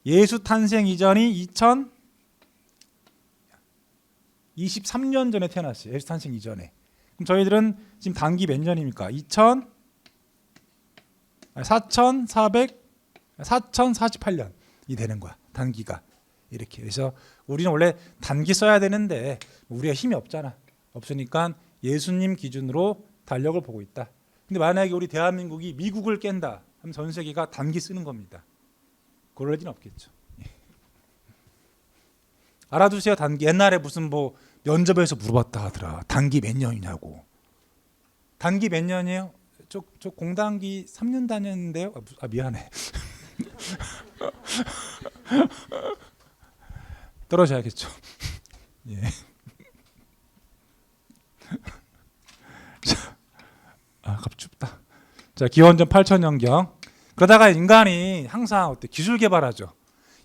예수 탄생 이전이 2023년 전에 태어났어요. 예수 탄생 이전에. 그럼 저희들은 지금 단기 몇 년입니까? 4048년이 되는 거야. 단기가. 이렇게. 그래서 우리는 원래 단기 써야 되는데 우리가 힘이 없으니까 예수님 기준으로 달력을 보고 있다. 근데 만약에 우리 대한민국이 미국을 깬다 하면 전 세계가 단기 쓰는 겁니다. 그럴 리는 없겠죠. 알아두세요. 단기. 옛날에 무슨 뭐 면접에서 물어봤다 하더라. 단기 몇 년이냐고. 단기 몇 년이에요? 저 공단기 3년 다녔는데요. 미안해. 떨어져야겠죠. 예. 갑자기 춥다. 자, 기원전 8000년경. 그러다가 인간이 항상 기술 개발하죠.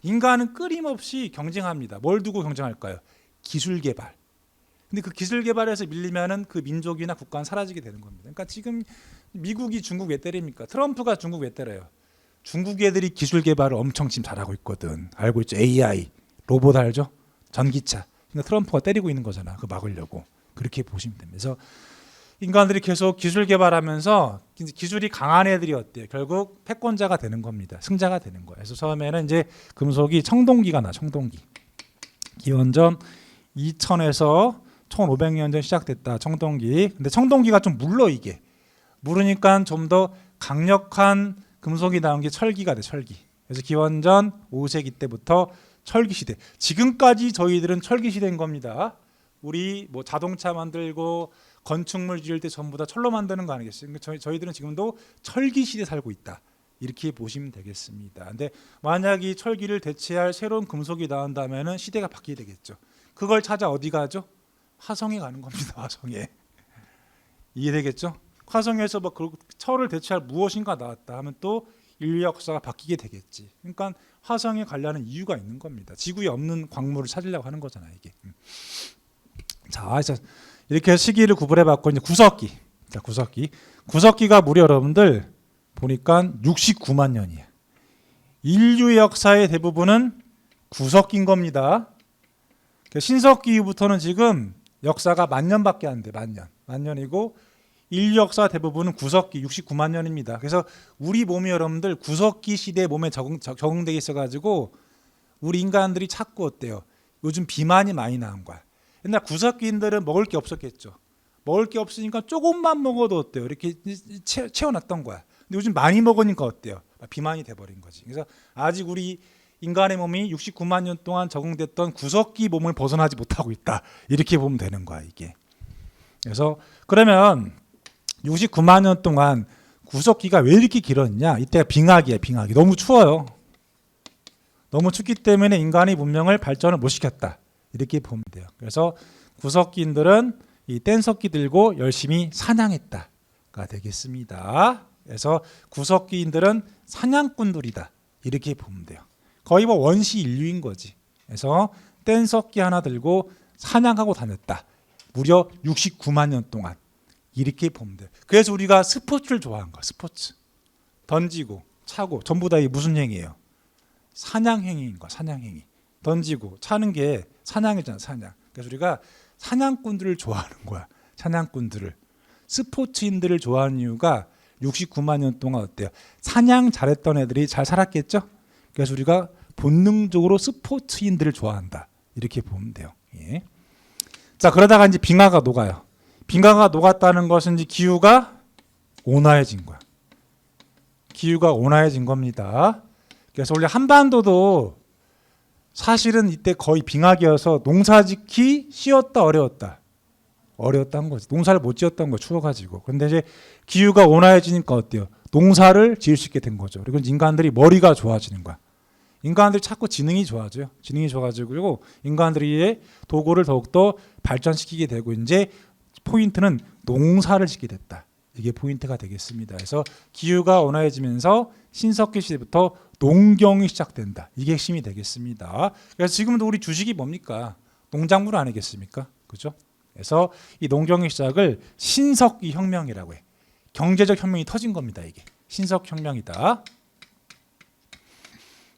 인간은 끊임없이 경쟁합니다. 뭘 두고 경쟁할까요? 기술 개발. 근데 그 기술 개발에서 밀리면은 그 민족이나 국가는 사라지게 되는 겁니다. 그러니까 지금 미국이 중국 왜 때립니까? 트럼프가 중국 왜 때려요? 중국 애들이 기술 개발을 엄청 지금 잘하고 있거든. 알고 있죠? AI, 로봇 알죠? 전기차. 그러니까 트럼프가 때리고 있는 거잖아. 그거 막으려고. 그렇게 보시면 됩니다. 그래서 인간들이 계속 기술 개발하면서 기술이 강한 애들이 어때요? 결국 패권자가 되는 겁니다. 승자가 되는 거예요. 그래서 처음에는 이제 금속이 청동기가 청동기. 기원전 2000에서 1500년 전 시작됐다. 청동기. 근데 청동기가 좀 이게. 물으니까 좀 더 강력한 금속이 나온 게 철기가 돼. 철기. 그래서 기원전 5세기 때부터 철기 시대. 지금까지 저희들은 철기 시대인 겁니다. 우리 뭐 자동차 만들고 건축물 지을 때 전부 다 철로 만드는 거 아니겠어요? 저희들은 지금도 철기 시대에 살고 있다. 이렇게 보시면 되겠습니다. 근데 만약 이 철기를 대체할 새로운 금속이 나온다면은 시대가 바뀌게 되겠죠. 그걸 찾아 어디 가죠? 화성에 가는 겁니다. 화성에. 이해되겠죠? 화성에서 뭐 철을 대체할 무엇인가 나왔다 하면 또 인류 역사가 바뀌게 되겠지. 그러니까 화성에 가려는 이유가 있는 겁니다. 지구에 없는 광물을 찾으려고 하는 거잖아요, 이게. 자, 이렇게 시기를 구분해봤고 이제 구석기. 자, 구석기가 무려 여러분들 보니까 69만 년이에요. 인류의 역사의 대부분은 구석기인 겁니다. 신석기 이후부터는 지금 역사가 10,000년밖에 안 돼. 10,000년. 10,000년이고 인류 역사 대부분은 구석기 69만 년입니다. 그래서 우리 몸이 여러분들 구석기 시대 몸에 적응되어 있어가지고 우리 인간들이 찾고 어때요? 요즘 비만이 많이 나온 거야. 옛날 구석기인들은 먹을 게 없었겠죠. 먹을 게 없으니까 조금만 먹어도 어때요? 이렇게 채워놨던 거야. 근데 요즘 많이 먹으니까 어때요? 비만이 돼버린 거지. 그래서 아직 우리 인간의 몸이 69만 년 동안 적응됐던 구석기 몸을 벗어나지 못하고 있다. 이렇게 보면 되는 거야 이게. 그래서 그러면 69만 년 동안 구석기가 왜 이렇게 길었냐? 이때가 빙하기야, 빙하기. 너무 추워요. 너무 춥기 때문에 인간이 문명을 발전을 못 시켰다. 이렇게 보면 돼요. 그래서 구석기인들은 이 뗀석기 들고 열심히 사냥했다가 되겠습니다. 그래서 구석기인들은 사냥꾼들이다. 이렇게 보면 돼요. 거의 뭐 원시 인류인 거지. 그래서 뗀석기 하나 들고 사냥하고 다녔다. 무려 69만 년 동안. 이렇게 보면 돼요. 그래서 우리가 스포츠를 좋아하는 거야. 스포츠. 던지고 차고 전부 다 이게 무슨 행위예요? 사냥행위인 거야. 사냥행위. 던지고 차는 게 사냥이잖아. 사냥. 그래서 우리가 사냥꾼들을 좋아하는 거야. 사냥꾼들을. 스포츠인들을 좋아하는 이유가 69만 년 동안 어때요? 사냥 잘했던 애들이 잘 살았겠죠? 그래서 우리가 본능적으로 스포츠인들을 좋아한다. 이렇게 보면 돼요. 예. 자, 그러다가 이제 빙하가 녹아요. 빙하가 녹았다는 것은 이제 기후가 온화해진 거야. 기후가 온화해진 겁니다. 그래서 원래 한반도도 사실은 이때 거의 빙하기여서 농사짓기 쉬웠다 어려웠다. 어려웠다는 거지. 농사를 못 지었던 거 추워가지고. 그런데 이제 기후가 온화해지니까 어때요? 농사를 지을 수 있게 된 거죠. 그리고 인간들이 머리가 좋아지는 거야. 인간들이 자꾸 지능이 좋아져요. 지능이 좋아지고 인간들이 도구를 더욱더 발전시키게 되고 이제 포인트는 농사를 짓게 됐다. 이게 포인트가 되겠습니다. 그래서 기후가 온화해지면서 신석기 시대부터 농경이 시작된다. 이게 핵심이 되겠습니다. 그래서 지금도 우리 주식이 뭡니까? 농작물 아니겠습니까? 그죠? 그래서 이 농경의 시작을 신석기 혁명이라고 해. 경제적 혁명이 터진 겁니다. 이게 신석 혁명이다.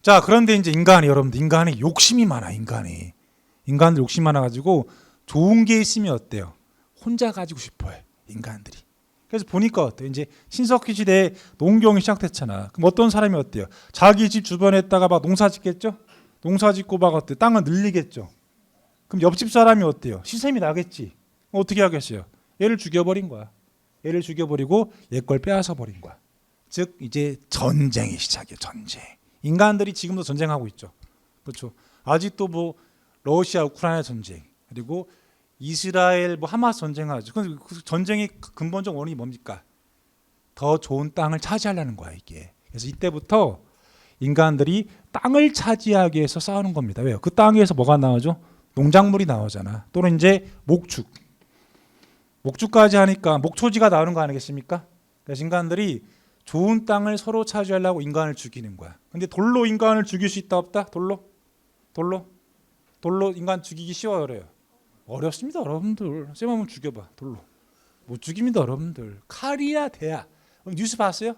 자, 그런데 이제 인간이 여러분들 인간이 욕심이 많아. 인간들 욕심 많아가지고 좋은 게 있으면 어때요? 혼자 가지고 싶어해. 인간들이. 그래서 보니까 어때요? 이제 신석기 시대에 농경이 시작됐잖아. 그럼 어떤 사람이 어때요? 자기 집 주변에다가 막 농사 짓겠죠? 농사 짓고 막 어때? 땅을 늘리겠죠? 그럼 옆집 사람이 어때요? 시샘이 나겠지? 어떻게 하겠어요? 얘를 죽여버린 거야. 얘를 죽여버리고 얘 걸 빼앗아 버린 거야. 즉 이제 전쟁이 시작이에요. 전쟁. 인간들이 지금도 전쟁하고 있죠. 그렇죠. 아직도 뭐 러시아 우크라이나 전쟁 그리고 이스라엘 뭐 하마스 전쟁하죠. 그 전쟁의 근본적 원인이 뭡니까? 더 좋은 땅을 차지하려는 거야 이게. 그래서 이때부터 인간들이 땅을 차지하기 위해서 싸우는 겁니다. 왜요? 그 땅에서 뭐가 나오죠? 농작물이 나오잖아. 또는 이제 목축까지 하니까 목초지가 나오는 거 아니겠습니까? 그래서 인간들이 좋은 땅을 서로 차지하려고 인간을 죽이는 거야. 근데 돌로 인간을 죽일 수 있다 없다? 돌로 인간 죽이기 쉬워요, 어려요? 어렵습니다, 여러분들. 쌤 한번 죽여봐, 돌로. 못 죽입니다, 여러분들. 칼이야 대야. 뉴스 봤어요?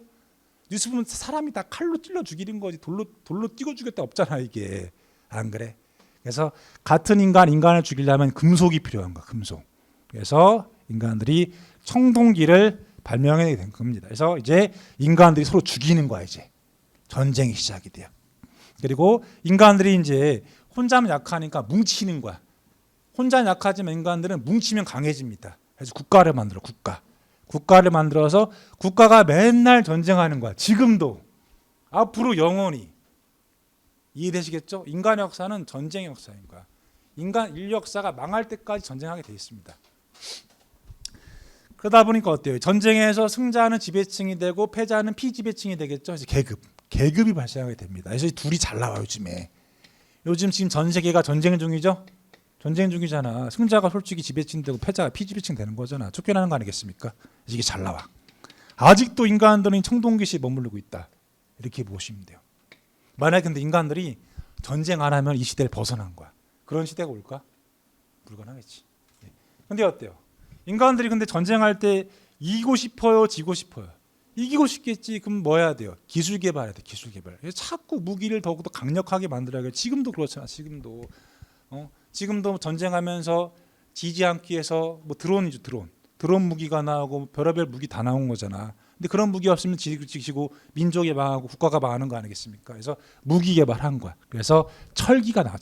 뉴스 보면 사람이 다 칼로 찔러 죽이는 거지 돌로 찍어 죽였다 없잖아 이게. 안 그래? 그래서 같은 인간을 죽이려면 금속이 필요한 거야, 금속. 그래서 인간들이 청동기를 발명하게 된 겁니다. 그래서 이제 인간들이 서로 죽이는 거야 이제. 전쟁이 시작이 돼요. 그리고 인간들이 이제 혼자면 약하니까 뭉치는 거야. 혼자 약하지만 인간들은 뭉치면 강해집니다. 그래서 국가를 만들어. 국가를 만들어서 국가가 맨날 전쟁하는 거야. 지금도 앞으로 영원히. 이해되시겠죠? 인간의 역사는 전쟁의 역사인 거야. 인류 역사가 망할 때까지 전쟁하게 돼 있습니다. 그러다 보니까 어때요? 전쟁에서 승자는 지배층이 되고 패자는 피지배층이 되겠죠. 이제 계급이 발생하게 됩니다. 그래서 둘이 잘 나와요 요즘에. 요즘 지금 전 세계가 전쟁 중이죠. 전쟁 중이잖아. 승자가 솔직히 지배층 되고 패자가 피지배층 되는 거잖아. 쫓겨나는 거 아니겠습니까? 이게 잘 나와. 아직도 인간들은 청동기시에 머무르고 있다. 이렇게 보시면 돼요. 만약에 근데 인간들이 전쟁 안 하면 이 시대를 벗어난 거야. 그런 시대가 올까? 불가능하겠지. 근데 어때요? 인간들이 근데 전쟁할 때 이기고 싶어요, 지고 싶어요? 이기고 싶겠지. 그럼 뭐 해야 돼요? 기술 개발해야 돼. 기술 개발. 자꾸 무기를 더욱더 강력하게 만들어야 돼. 지금도 그렇잖아. 지금도 전쟁하면서 지지 않기 위해서 뭐 드론이죠. 드론 드론 무기가 나오고 별의별 무기 다 나온 거잖아. 근데 그런 무기 없으면 지고 민족이 망하고 국가가 망하는 거 아니겠습니까? 그래서 무기 개발한 거야. 그래서 철기가 나와.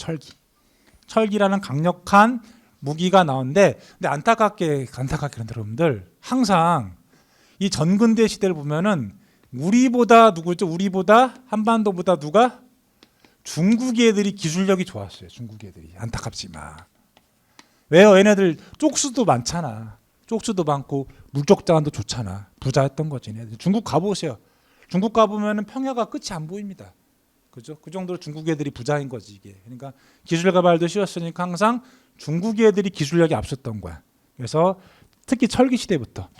철기라는 강력한 무기가 나오는데, 근데 안타깝게 그런데 여러분들 항상 이 전근대 시대를 보면은 우리보다 누구죠? 우리보다 한반도보다 누가? 중국 애들이 기술력이 좋았어요. 중국 애들이. 안타깝지만. 왜요? 얘네들 쪽수도 많잖아. 쪽수도 많고 물적 자원도 좋잖아. 부자였던 거지. 얘네들. 중국 가보세요. 중국 가보면은 평야가 끝이 안 보입니다. 그죠? 그 정도로 중국 애들이 부자인 거지 이게. 그러니까 기술 개발도 쉬웠으니까 항상 중국 애들이 기술력이 앞섰던 거야. 그래서 특히 철기 시대부터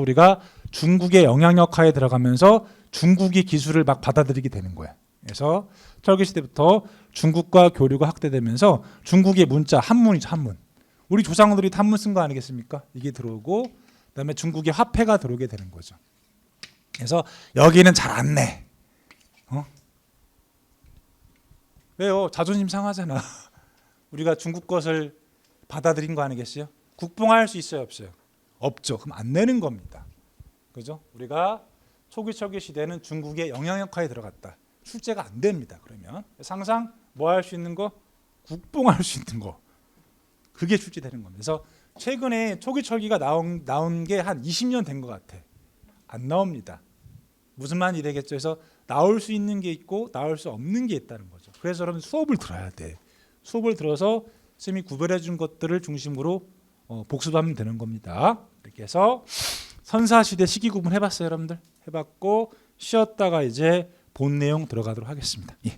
우리가 중국의 영향력 하에 들어가면서 중국이 기술을 막 받아들이게 되는 거야. 그래서 철기 시대부터 중국과 교류가 확대되면서 중국의 문자 한문이죠. 한문. 우리 조상들이 한문 쓴 거 아니겠습니까? 이게 들어오고 그다음에 중국의 화폐가 들어오게 되는 거죠. 그래서 여기는 잘 안 내. 왜요? 자존심 상하잖아. 우리가 중국 것을 받아들인 거 아니겠어요? 국뽕할 수 있어요, 없어요? 없죠. 그럼 안 내는 겁니다. 그죠? 우리가 초기 철기 시대는 중국의 영향력 하에 들어갔다. 출제가 안 됩니다. 그러면 항상 뭐 할 수 있는 거? 국뽕할 수 있는 거. 그게 출제되는 겁니다. 그래서 최근에 초기 철기가 나온 게 한 20년 된 것 같아. 안 나옵니다. 무슨 말인지 되겠죠? 그래서 나올 수 있는 게 있고 나올 수 없는 게 있다는 거죠. 그래서 여러분 수업을 들어야 돼. 수업을 들어서 쌤이 구별해 준 것들을 중심으로 복습하면 되는 겁니다. 이렇게 해서 선사시대 시기 구분 해봤어요, 여러분들? 해봤고 쉬었다가 이제 본 내용 들어가도록 하겠습니다. 예.